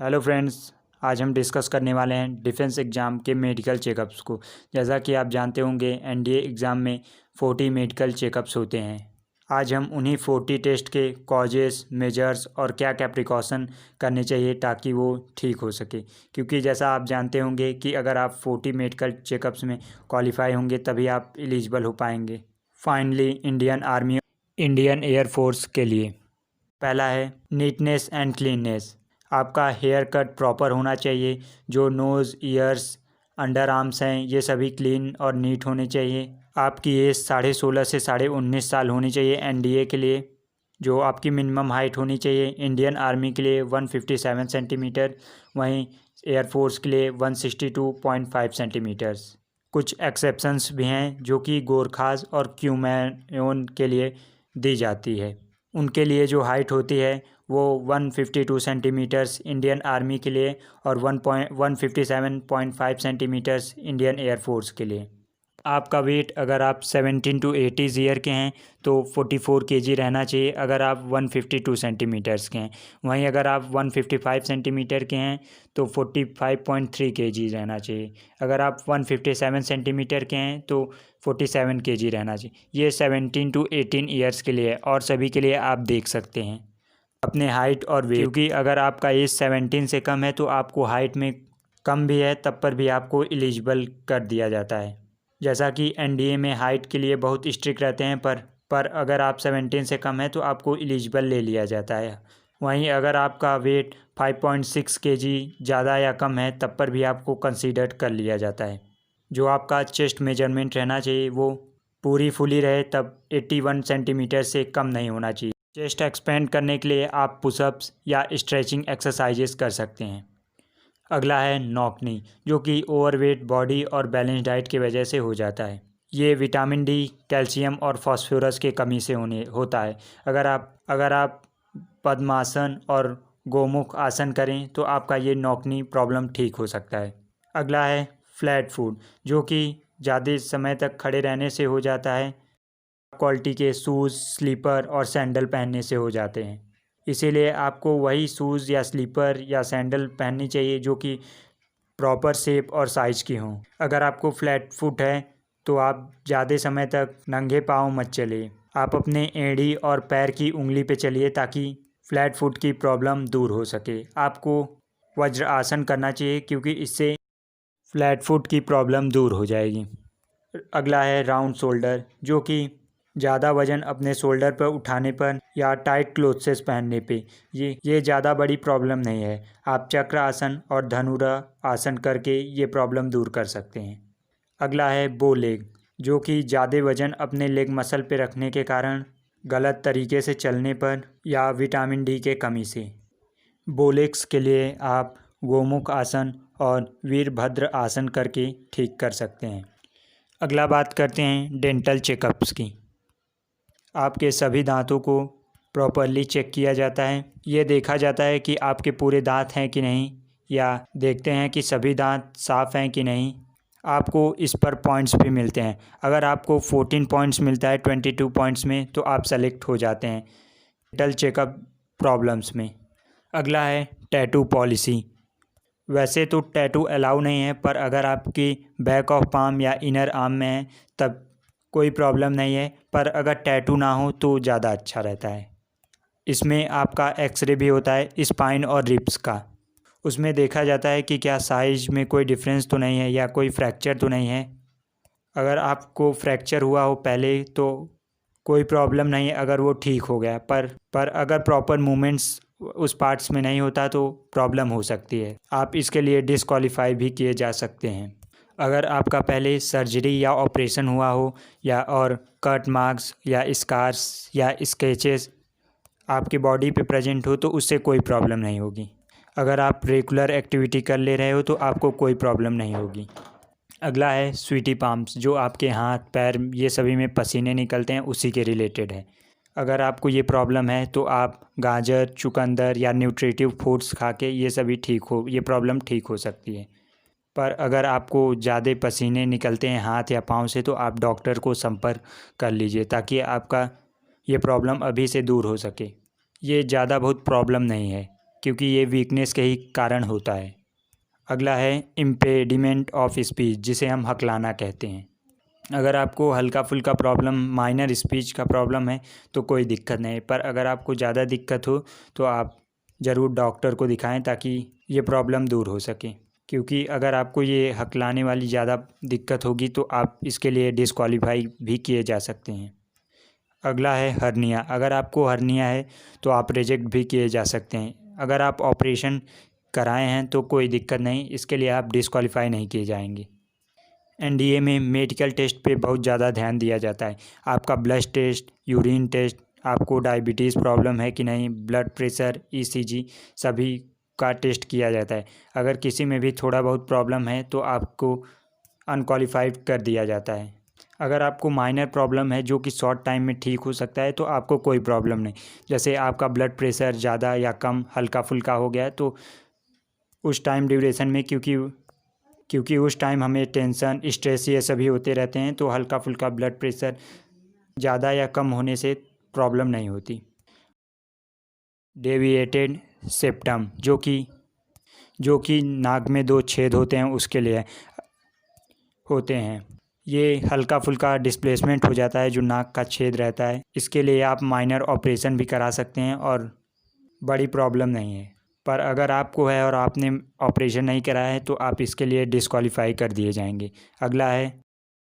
Hello friends, आज हम discuss करने वाले हैं डिफेंस एग्ज़ाम के मेडिकल चेकअप्स को। जैसा कि आप जानते होंगे एनडीए एग्ज़ाम में 40 मेडिकल चेकअप्स होते हैं। आज हम उन्हीं 40 टेस्ट के कॉजेस, मेजर्स और क्या क्या प्रिकॉशन करने चाहिए ताकि वो ठीक हो सके। क्योंकि जैसा आप जानते होंगे कि अगर आप 40 मेडिकल चेकअप्स में क्वालिफाई होंगे तभी आप एलिजिबल हो पाएंगे finally Indian army, Indian air force के लिए। पहला है नीटनेस एंड क्लीननेस। आपका हेयर कट प्रॉपर होना चाहिए। जो नोज़, ईयर्स, अंडर आर्म्स हैं ये सभी क्लीन और नीट होने चाहिए। आपकी एज 16.5 से 19.5 साल होनी चाहिए एनडीए के लिए। जो आपकी मिनिमम हाइट होनी चाहिए इंडियन आर्मी के लिए 157 सेंटीमीटर, वहीं एयरफोर्स के लिए 162.5 सेंटीमीटर्स। कुछ एक्सेप्शंस भी हैं जो कि गोरखास और क्यूमैन के लिए दी जाती है। उनके लिए जो हाइट होती है वो 152 सेंटीमीटर्स इंडियन आर्मी के लिए और 157.5 सेंटीमीटर्स इंडियन एयरफोर्स के लिए। आपका वेट अगर आप 17 टू 80 ईयर के हैं तो 44 केजी रहना चाहिए अगर आप 152 सेंटीमीटर्स के हैं। वहीं अगर आप 155 सेंटीमीटर के हैं तो 45.3 केजी रहना चाहिए। अगर आप 157 सेंटीमीटर के हैं तो 47 केजी रहना चाहिए। ये 17 टू 18 ईयर्स के लिए और सभी के लिए आप देख सकते हैं अपने हाइट और वेट। क्योंकि अगर आपका एज 17 से कम है तो आपको हाइट में कम भी है तब पर भी आपको एलिजिबल कर दिया जाता है। जैसा कि एनडीए में हाइट के लिए बहुत स्ट्रिक्ट रहते हैं पर अगर आप 17 से कम है तो आपको एलिजिबल ले लिया जाता है। वहीं अगर आपका वेट 5.6 केजी ज़्यादा या कम है तब पर भी आपको कंसीडर कर लिया जाता है। जो आपका चेस्ट मेजरमेंट रहना चाहिए वो पूरी फुली रहे तब 81 सेंटीमीटर से कम नहीं होना चाहिए। चेस्ट एक्सपेंड करने के लिए आप पुशअप्स या स्ट्रेचिंग एक्सरसाइजेस कर सकते हैं। अगला है नॉक नी, जो कि ओवरवेट बॉडी और बैलेंस डाइट की वजह से हो जाता है। ये विटामिन डी, कैल्शियम और फास्फोरस की कमी से होता है। अगर आप पद्मासन और गोमुख आसन करें तो आपका ये नॉक नी प्रॉब्लम ठीक हो सकता है। अगला है फ्लैट फुट, जो कि ज़्यादा समय तक खड़े रहने से हो जाता है। क्वालिटी के शूज़, स्लीपर और सैंडल पहनने से हो जाते हैं। इसीलिए आपको वही शूज़ या स्लीपर या सैंडल पहननी चाहिए जो कि प्रॉपर शेप और साइज़ की हों। अगर आपको फ्लैट फुट है तो आप ज़्यादा समय तक नंगे पाँव मत चलिए। आप अपने एड़ी और पैर की उंगली पे चलिए ताकि फ्लैट फुट की प्रॉब्लम दूर हो सके। आपको वज्र आसन करना चाहिए क्योंकि इससे फ्लैट फुट की प्रॉब्लम दूर हो जाएगी। अगला है राउंड शोल्डर, जो कि ज़्यादा वज़न अपने शोल्डर पर उठाने पर या टाइट क्लोथ्स पहनने पे ये ज़्यादा बड़ी प्रॉब्लम नहीं है। आप चक्र आसन और धनुरा आसन करके ये प्रॉब्लम दूर कर सकते हैं। अगला है बो लेग, जो कि ज़्यादा वज़न अपने लेग मसल पे रखने के कारण गलत तरीके से चलने पर या विटामिन डी के कमी से। बो लेग्स के लिए आप गोमुख आसन और वीरभद्र आसन करके ठीक कर सकते हैं। अगला बात करते हैं डेंटल चेकअप्स की। आपके सभी दांतों को प्रॉपरली चेक किया जाता है। ये देखा जाता है कि आपके पूरे दांत हैं कि नहीं, या देखते हैं कि सभी दांत साफ़ हैं कि नहीं। आपको इस पर पॉइंट्स भी मिलते हैं। अगर आपको 14 पॉइंट्स मिलता है 22 पॉइंट्स में तो आप सेलेक्ट हो जाते हैं डेंटल चेकअप प्रॉब्लम्स में। अगला है टैटू पॉलिसी। वैसे तो टैटू अलाउ नहीं है, पर अगर आपकी बैक ऑफ पाम या इनर आर्म में है तब कोई प्रॉब्लम नहीं है, पर अगर टैटू ना हो तो ज़्यादा अच्छा रहता है। इसमें आपका एक्सरे भी होता है स्पाइन और रिब्स का। उसमें देखा जाता है कि क्या साइज में कोई डिफरेंस तो नहीं है या कोई फ्रैक्चर तो नहीं है। अगर आपको फ्रैक्चर हुआ हो पहले तो कोई प्रॉब्लम नहीं है अगर वो ठीक हो गया, पर अगर प्रॉपर मूवमेंट्स उस पार्ट्स में नहीं होता तो प्रॉब्लम हो सकती है। आप इसके लिए डिस्क्वालीफाई भी किए जा सकते हैं। अगर आपका पहले सर्जरी या ऑपरेशन हुआ हो या और कट मार्क्स या स्कार्स या स्केचेस आपकी बॉडी पे प्रेजेंट हो तो उससे कोई प्रॉब्लम नहीं होगी। अगर आप रेगुलर एक्टिविटी कर ले रहे हो तो आपको कोई प्रॉब्लम नहीं होगी। अगला है स्वीटी पाम्स, जो आपके हाथ पैर ये सभी में पसीने निकलते हैं, उसी के रिलेटेड है। अगर आपको ये प्रॉब्लम है तो आप गाजर, चुकंदर या न्यूट्रिटिव फूड्स खा के ये प्रॉब्लम ठीक हो सकती है। पर अगर आपको ज़्यादा पसीने निकलते हैं हाथ या पाँव से तो आप डॉक्टर को संपर्क कर लीजिए ताकि आपका ये प्रॉब्लम अभी से दूर हो सके। ये ज़्यादा बहुत प्रॉब्लम नहीं है। क्योंकि ये वीकनेस के ही कारण होता है। अगला है इम्पेडिमेंट ऑफ स्पीच, जिसे हम हकलाना कहते हैं। अगर आपको हल्का फुल्का प्रॉब्लम, माइनर स्पीच का प्रॉब्लम है तो कोई दिक्कत नहीं, पर अगर आपको ज़्यादा दिक्कत हो तो आप ज़रूर डॉक्टर को दिखाएं ताकि ये प्रॉब्लम दूर हो सके, क्योंकि अगर आपको ये हकलाने वाली ज़्यादा दिक्कत होगी तो आप इसके लिए डिस्क्वालीफाई भी किए जा सकते हैं। अगला है हर्निया। अगर आपको हर्निया है तो आप रिजेक्ट भी किए जा सकते हैं। अगर आप ऑपरेशन कराए हैं तो कोई दिक्कत नहीं, इसके लिए आप डिस्क्वालीफाई नहीं किए जाएंगे। एनडीए में मेडिकल टेस्ट पे बहुत ज़्यादा ध्यान दिया जाता है। आपका ब्लड टेस्ट, यूरिन टेस्ट, आपको डायबिटीज़ प्रॉब्लम है कि नहीं, ब्लड प्रेशर, ईसीजी, सभी का टेस्ट किया जाता है। अगर किसी में भी थोड़ा बहुत प्रॉब्लम है तो आपको अनक्वालिफाइड कर दिया जाता है। अगर आपको माइनर प्रॉब्लम है जो कि शॉर्ट टाइम में ठीक हो सकता है तो आपको कोई प्रॉब्लम नहीं। जैसे आपका ब्लड प्रेशर ज़्यादा या कम, हल्का फुल्का हो गया है तो उस टाइम ड्यूरेशन में, क्योंकि उस टाइम हमें टेंशन, स्ट्रेस ये सभी होते रहते हैं, तो हल्का फुल्का ब्लड प्रेशर ज़्यादा या कम होने से प्रॉब्लम नहीं होती। डेविएटेड सेप्टम, जो कि नाक में 2 छेद होते हैं उसके लिए होते हैं। ये हल्का फुल्का डिस्प्लेसमेंट हो जाता है जो नाक का छेद रहता है। इसके लिए आप माइनर ऑपरेशन भी करा सकते हैं और बड़ी प्रॉब्लम नहीं है। पर अगर आपको है और आपने ऑपरेशन नहीं कराया है तो आप इसके लिए डिस्क्वालीफाई कर दिए जाएंगे। अगला है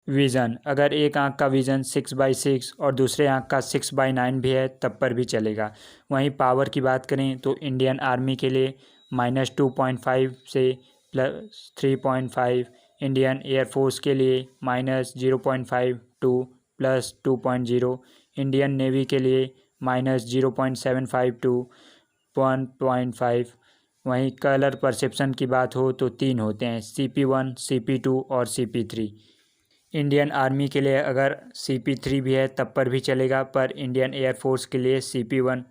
विज़न। अगर एक आँख का विज़न 6/6 और दूसरे आँख का 6/9 भी है तब पर भी चलेगा। वहीं पावर की बात करें तो इंडियन आर्मी के लिए -2.5 से +3.5, इंडियन एयरफोर्स के लिए -0.5 टू +2.0, इंडियन नेवी के लिए -0.75 टू 1.5। वहीं कलर परसेप्शन की बात हो तो 3 होते हैं, CP1, CP2 और CP3। इंडियन आर्मी के लिए अगर CP3 भी है तब पर भी चलेगा, पर इंडियन एयरफोर्स के लिए CP1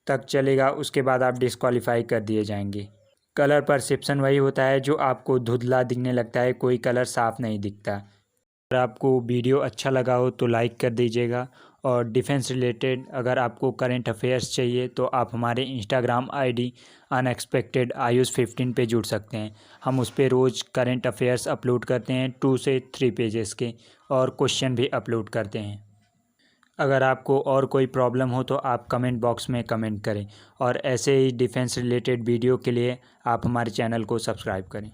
तक चलेगा, उसके बाद आप डिस्क्वालीफाई कर दिए जाएंगे। कलर परसेप्शन वही होता है जो आपको धुंधला दिखने लगता है, कोई कलर साफ नहीं दिखता। अगर आपको वीडियो अच्छा लगा हो तो लाइक कर दीजिएगा, और डिफेंस रिलेटेड अगर आपको करंट अफेयर्स चाहिए तो आप हमारे इंस्टाग्राम ID अनएक्सपेक्टेड आयुष 15 पे जुड़ सकते हैं। हम उस पर रोज़ करंट अफेयर्स अपलोड करते हैं 2 से 3 पेजेस के, और क्वेश्चन भी अपलोड करते हैं। अगर आपको और कोई प्रॉब्लम हो तो आप कमेंट बॉक्स में कमेंट करें, और ऐसे ही डिफेंस रिलेटेड वीडियो के लिए आप हमारे चैनल को सब्सक्राइब करें।